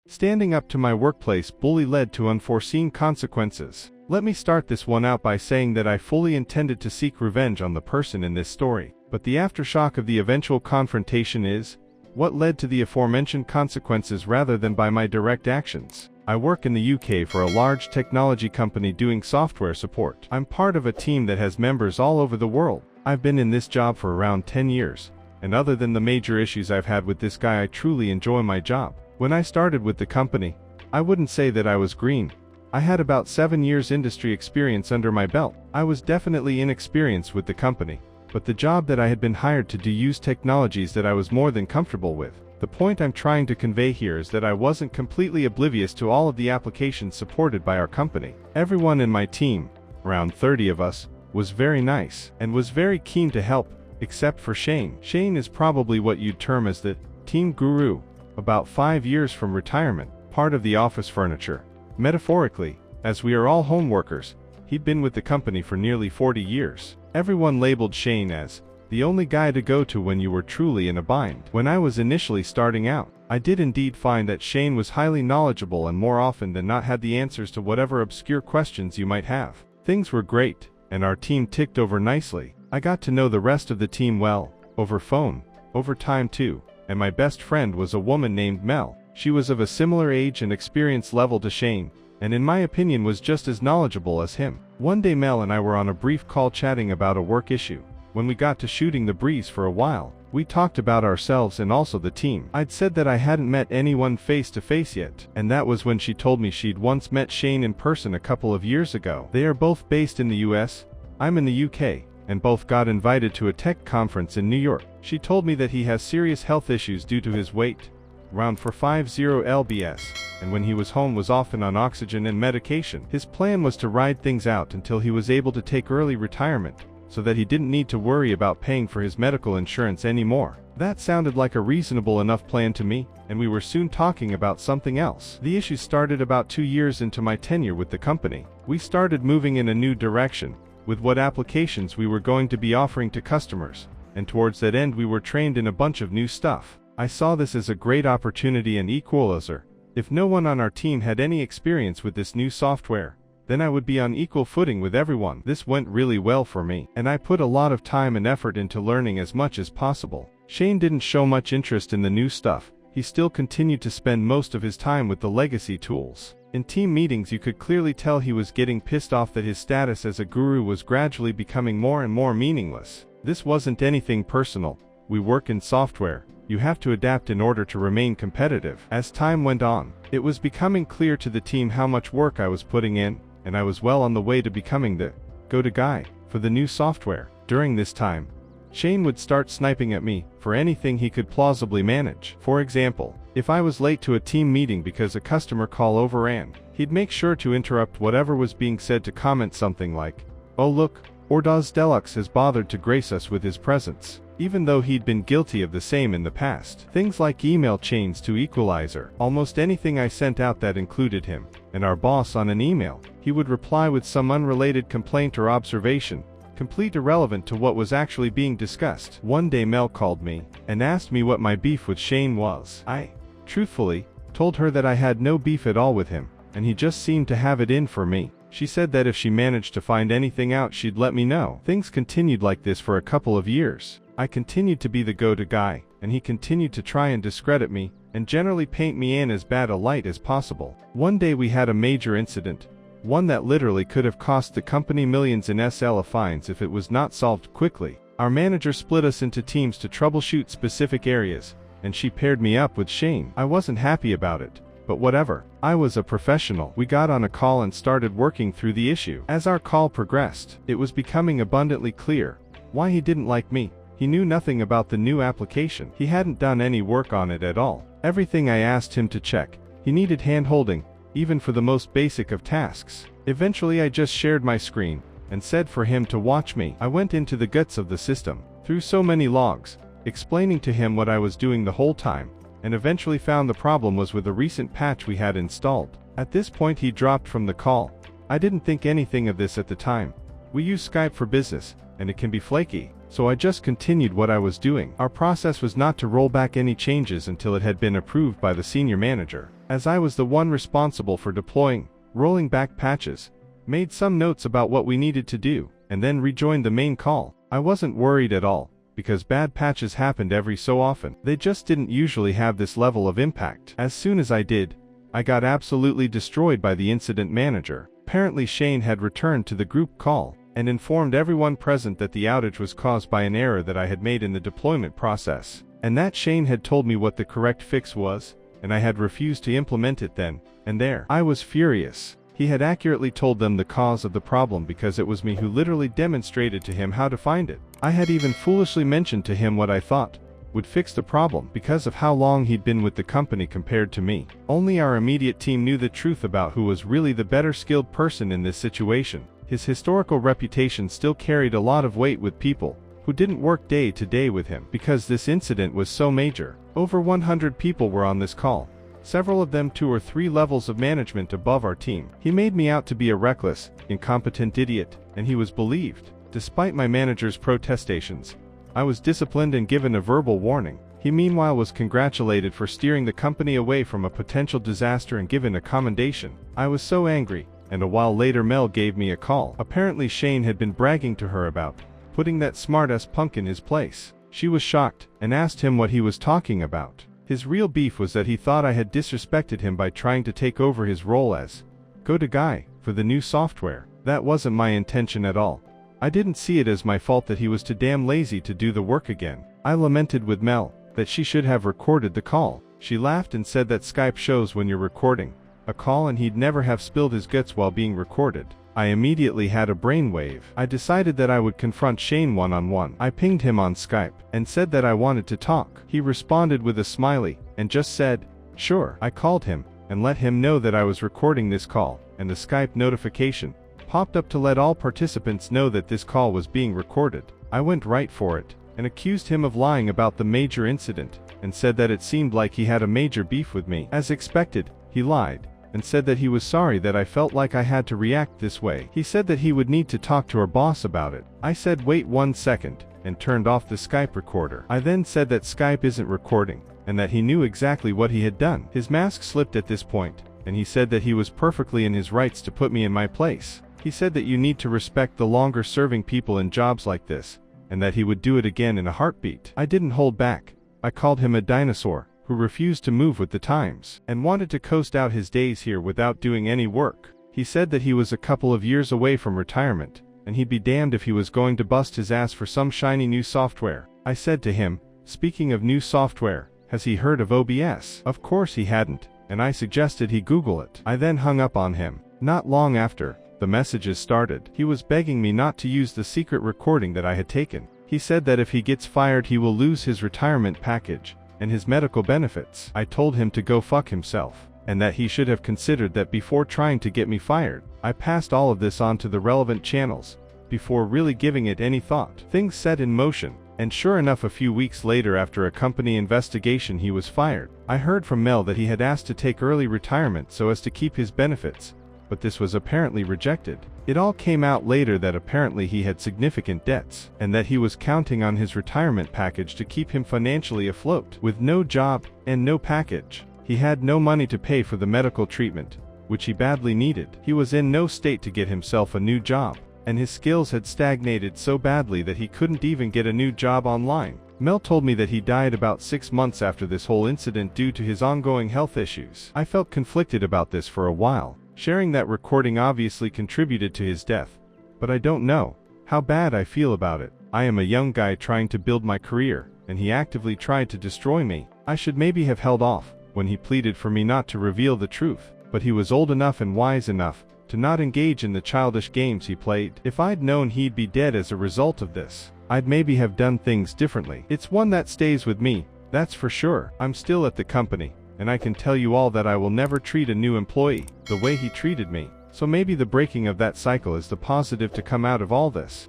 Standing up to my workplace bully led to unforeseen consequences. Let me start this one out by saying that I fully intended to seek revenge on the person in this story, but the aftershock of the eventual confrontation is what led to the aforementioned consequences rather than by my direct actions. I work in the UK for a large technology company doing software support. I'm part of a team that has members all over the world. I've been in this job for around 10 years, and other than the major issues I've had with this guy, I truly enjoy my job. When I started with the company, I wouldn't say that I was green. I had about 7 years industry experience under my belt. I was definitely inexperienced with the company, but the job that I had been hired to do used technologies that I was more than comfortable with. The point I'm trying to convey here is that I wasn't completely oblivious to all of the applications supported by our company. Everyone in my team, around 30 of us, was very nice and was very keen to help, except for Shane. Shane is probably what you'd term as the team guru, about 5 years from retirement, part of the office furniture. Metaphorically, as we are all home workers, he'd been with the company for nearly 40 years. Everyone labeled Shane as the only guy to go to when you were truly in a bind. When I was initially starting out, I did indeed find that Shane was highly knowledgeable and more often than not had the answers to whatever obscure questions you might have. Things were great, and our team ticked over nicely. I got to know the rest of the team well, over phone, over time too, and my best friend was a woman named Mel. She was of a similar age and experience level to Shane, and in my opinion was just as knowledgeable as him. One day Mel and I were on a brief call chatting about a work issue. When we got to shooting the breeze for a while, we talked about ourselves and also the team. I'd said that I hadn't met anyone face to face yet, and that was when she told me she'd once met Shane in person a couple of years ago. They are both based in the US, I'm in the UK, and both got invited to a tech conference in New York. She told me that he has serious health issues due to his weight, around 450 lbs, and when he was home was often on oxygen and medication. His plan was to ride things out until he was able to take early retirement, so that he didn't need to worry about paying for his medical insurance anymore. That sounded like a reasonable enough plan to me, and we were soon talking about something else. The issue started about 2 years into my tenure with the company. We started moving in a new direction, with what applications we were going to be offering to customers, and towards that end we were trained in a bunch of new stuff. I saw this as a great opportunity and equalizer. If no one on our team had any experience with this new software, then I would be on equal footing with everyone. This went really well for me, and I put a lot of time and effort into learning as much as possible. Shane didn't show much interest in the new stuff. He still continued to spend most of his time with the legacy tools. In team meetings you could clearly tell he was getting pissed off that his status as a guru was gradually becoming more and more meaningless. This wasn't anything personal. We work in software. You have to adapt in order to remain competitive. As time went on, it was becoming clear to the team how much work I was putting in, and I was well on the way to becoming the go-to guy for the new software. During this time, Shane would start sniping at me for anything he could plausibly manage. For example, if I was late to a team meeting because a customer call overran, he'd make sure to interrupt whatever was being said to comment something like, "Oh look, Ordaz Deluxe has bothered to grace us with his presence," even though he'd been guilty of the same in the past. Things like email chains to equalizer. Almost anything I sent out that included him and our boss on an email, he would reply with some unrelated complaint or observation, complete irrelevant to what was actually being discussed. One day Mel called me and asked me what my beef with Shane was. I, truthfully, told her that I had no beef at all with him, and he just seemed to have it in for me. She said that if she managed to find anything out she'd let me know. Things continued like this for a couple of years. I continued to be the go-to guy, and he continued to try and discredit me, and generally paint me in as bad a light as possible. One day we had a major incident, one that literally could have cost the company millions in SL fines if it was not solved quickly. Our manager split us into teams to troubleshoot specific areas, and she paired me up with Shane. I wasn't happy about it, but whatever. I was a professional. We got on a call and started working through the issue. As our call progressed, it was becoming abundantly clear why he didn't like me. He knew nothing about the new application. He hadn't done any work on it at all. Everything I asked him to check, he needed hand-holding, even for the most basic of tasks. Eventually I just shared my screen and said for him to watch me. I went into the guts of the system, through so many logs, explaining to him what I was doing the whole time, and eventually found the problem was with a recent patch we had installed. At this point he dropped from the call. I didn't think anything of this at the time. We use Skype for business, and it can be flaky. So I just continued what I was doing. Our process was not to roll back any changes until it had been approved by the senior manager. as I was the one responsible for deploying, rolling back patches, made some notes about what we needed to do, and then rejoined the main call. I wasn't worried at all, because bad patches happened every so often. They just didn't usually have this level of impact. As soon as I did, I got absolutely destroyed by the incident manager. Apparently Shane had returned to the group call and informed everyone present that the outage was caused by an error that I had made in the deployment process, and that Shane had told me what the correct fix was, and I had refused to implement it then and there. I was furious. He had accurately told them the cause of the problem because it was me who literally demonstrated to him how to find it. I had even foolishly mentioned to him what I thought would fix the problem because of how long he'd been with the company compared to me. Only our immediate team knew the truth about who was really the better skilled person in this situation. His historical reputation still carried a lot of weight with people who didn't work day to day with him because this incident was so major. Over 100 people were on this call, several of them 2 or 3 levels of management above our team. He made me out to be a reckless, incompetent idiot, and he was believed. Despite my manager's protestations, I was disciplined and given a verbal warning. He meanwhile was congratulated for steering the company away from a potential disaster and given a commendation. I was so angry, and a while later Mel gave me a call. Apparently Shane had been bragging to her about putting that smart-ass punk in his place. She was shocked, and asked him what he was talking about. His real beef was that he thought I had disrespected him by trying to take over his role as go-to guy for the new software. That wasn't my intention at all. I didn't see it as my fault that he was too damn lazy to do the work again. I lamented with Mel that she should have recorded the call. She laughed and said that Skype shows when you're recording a call and he'd never have spilled his guts while being recorded. I immediately had a brainwave. I decided that I would confront Shane one-on-one. I pinged him on Skype and said that I wanted to talk. He responded with a smiley and just said, "Sure." I called him and let him know that I was recording this call, and the Skype notification popped up to let all participants know that this call was being recorded. I went right for it and accused him of lying about the major incident and said that it seemed like he had a major beef with me. As expected, he lied and said that he was sorry that I felt like I had to react this way. He said that he would need to talk to our boss about it. I said wait 1 second and turned off the Skype recorder. I then said that Skype isn't recording and that he knew exactly what he had done. His mask slipped at this point, and he said that he was perfectly in his rights to put me in my place. He said that you need to respect the longer serving people in jobs like this, and that he would do it again in a heartbeat. I didn't hold back. I called him a dinosaur who refused to move with the times and wanted to coast out his days here without doing any work. He said that he was a couple of years away from retirement, and he'd be damned if he was going to bust his ass for some shiny new software. I said to him, speaking of new software, has he heard of OBS? Of course he hadn't, and I suggested he Google it. I then hung up on him. Not long after, the messages started. He was begging me not to use the secret recording that I had taken. He said that if he gets fired he will lose his retirement package and his medical benefits. I told him to go fuck himself, and that he should have considered that before trying to get me fired. I passed all of this on to the relevant channels, before really giving it any thought. Things set in motion, and sure enough a few weeks later after a company investigation he was fired. I heard from Mel that he had asked to take early retirement so as to keep his benefits, but this was apparently rejected. It all came out later that apparently he had significant debts, and that he was counting on his retirement package to keep him financially afloat. With no job and no package, he had no money to pay for the medical treatment, which he badly needed. He was in no state to get himself a new job, and his skills had stagnated so badly that he couldn't even get a new job online. Mel told me that he died about 6 months after this whole incident due to his ongoing health issues. I felt conflicted about this for a while. Sharing that recording obviously contributed to his death, but I don't know how bad I feel about it. I am a young guy trying to build my career, and he actively tried to destroy me. I should maybe have held off when he pleaded for me not to reveal the truth, but he was old enough and wise enough to not engage in the childish games he played. If I'd known he'd be dead as a result of this, I'd maybe have done things differently. It's one that stays with me, that's for sure. I'm still at the company, and I can tell you all that I will never treat a new employee the way he treated me. So maybe the breaking of that cycle is the positive to come out of all this.